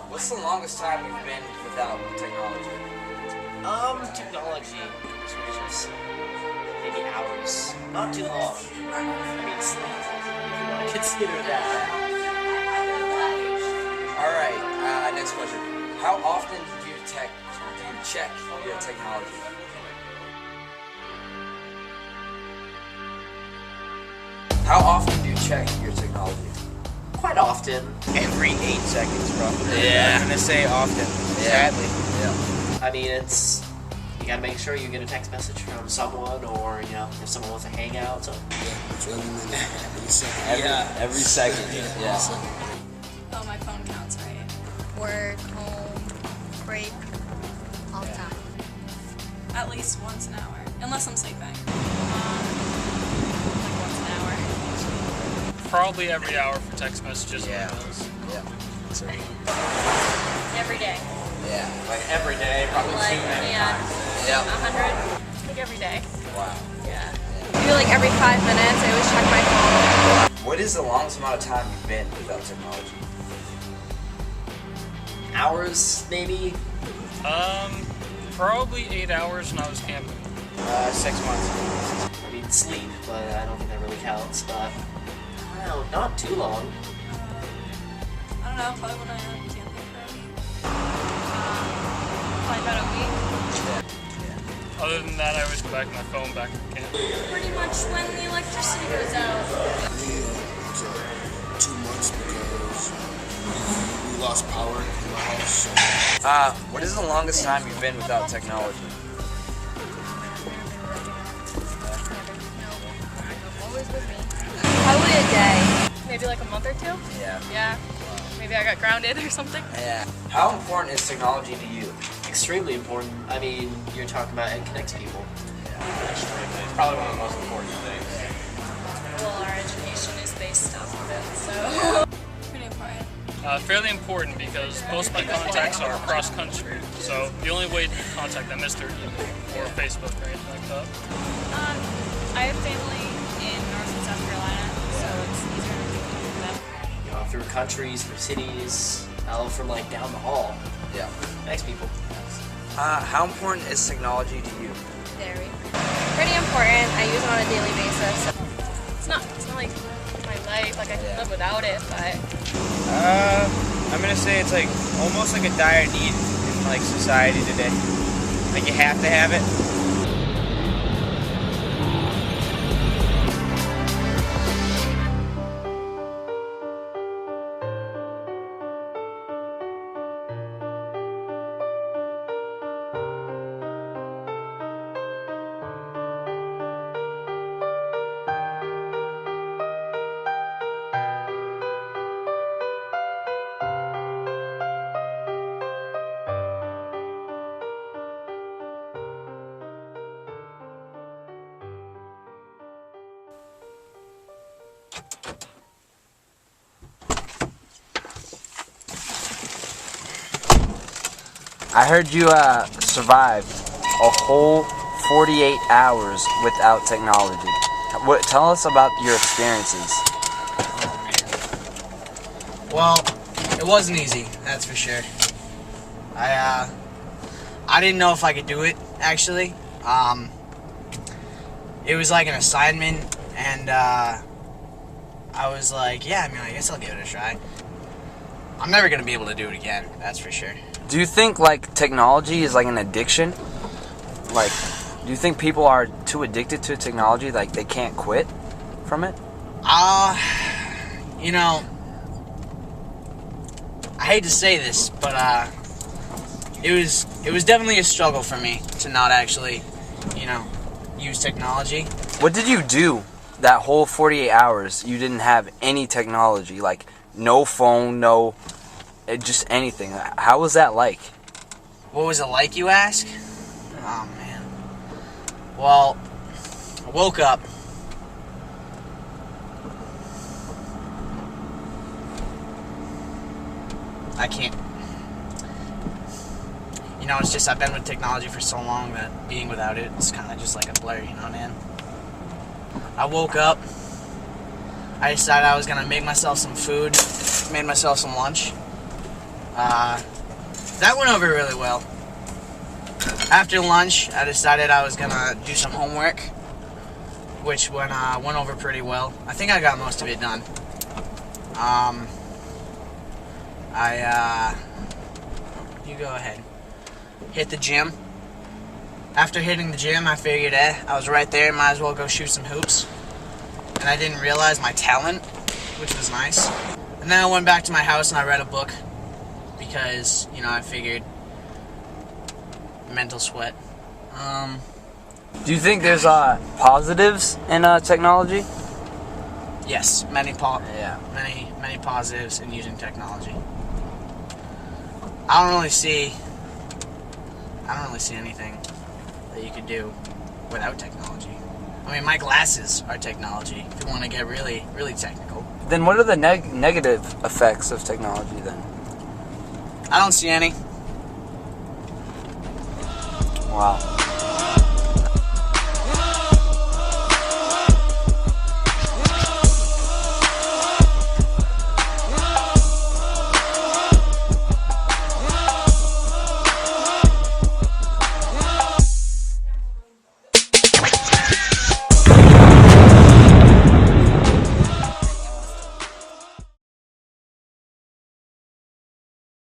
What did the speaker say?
What's the longest time you've been without technology? Technology switches maybe hours. Not too long. I mean, sleep, if you want to consider that. Alright, next question. How often do you check your technology? How often do you check your technology? Quite often. Every 8 seconds, bro. Yeah. I'm gonna say often. Sadly. Yeah. I mean, you gotta make sure you get a text message from someone, or if someone wants to hang out. So. 20 minutes, every second. Every second. Yeah. Oh, my phone counts, right? Work, home, break, all the time. At least once an hour, unless I'm sleeping. Like once an hour. Probably every hour for text messages and emails. Every day. Yeah. Like every day, probably Like, too many yeah, times. 100. Like every day. Wow. Yeah. Maybe like every 5 minutes, I always check my phone. What is the longest amount of time you've been without technology? Hours, maybe. Probably 8 hours when I was camping. 6 months. I mean, sleep, but I don't think that really counts. But I don't know, not too long. I don't know, probably when I am camping for a week. Probably about a week. Other than that, I always go back to my phone back at camp. Pretty much when the electricity goes out. Me, it was 2 months because we lost power in my house. So. What is the longest time you've been without technology? Always with me. Probably a day. Maybe like a month or 2? Yeah. Yeah. Maybe I got grounded or something. Yeah. How important is technology to you? Extremely important. I mean, you're talking about it connects people. It's probably one of the most important things. Well, our education is based off of it, so. Pretty important. Fairly important because most of my contacts are across country, so the only way to contact them is through email or Facebook or anything like that. I have family in North and South Carolina, so it's easier to communicate with them. Through countries, through cities, from like down the hall. Yeah. Connects people. How important is technology to you? Very. Pretty important. I use it on a daily basis. It's not like my life, like I can live without it, but I'm gonna say it's like almost like a dire need in like society today. Like you have to have it. I heard you survived a whole 48 hours without technology. Tell us about your experiences. Well, it wasn't easy, that's for sure. I didn't know if I could do it, actually. It was like an assignment, and I was like, yeah, I guess I'll give it a try. I'm never gonna be able to do it again, that's for sure. Do you think like technology is like an addiction? Like, do you think people are too addicted to technology, like they can't quit from it? You know, I hate to say this, but it was definitely a struggle for me to not actually, use technology. What did you do that whole 48 hours? You didn't have any technology, like no phone, just anything. How was that like? What was it like, you ask? Oh, man. Well, I woke up. I can't. It's just I've been with technology for so long that being without it is kind of just like a blur, man? I woke up. I decided I was going to make myself some food. Made myself some lunch. That went over really well. After lunch, I decided I was gonna do some homework, which went over pretty well. I think I got most of it done. You go ahead. Hit the gym. After hitting the gym, I figured, I was right there, might as well go shoot some hoops. And I didn't realize my talent, which was nice. And then I went back to my house and I read a book because, you know, I figured mental sweat. Do you think there's positives in technology? Yes, many Yeah. many positives in using technology. I don't really see anything that you could do without technology. I mean, my glasses are technology, if you want to get really, really technical. Then what are the negative effects of technology then? I don't see any. Wow.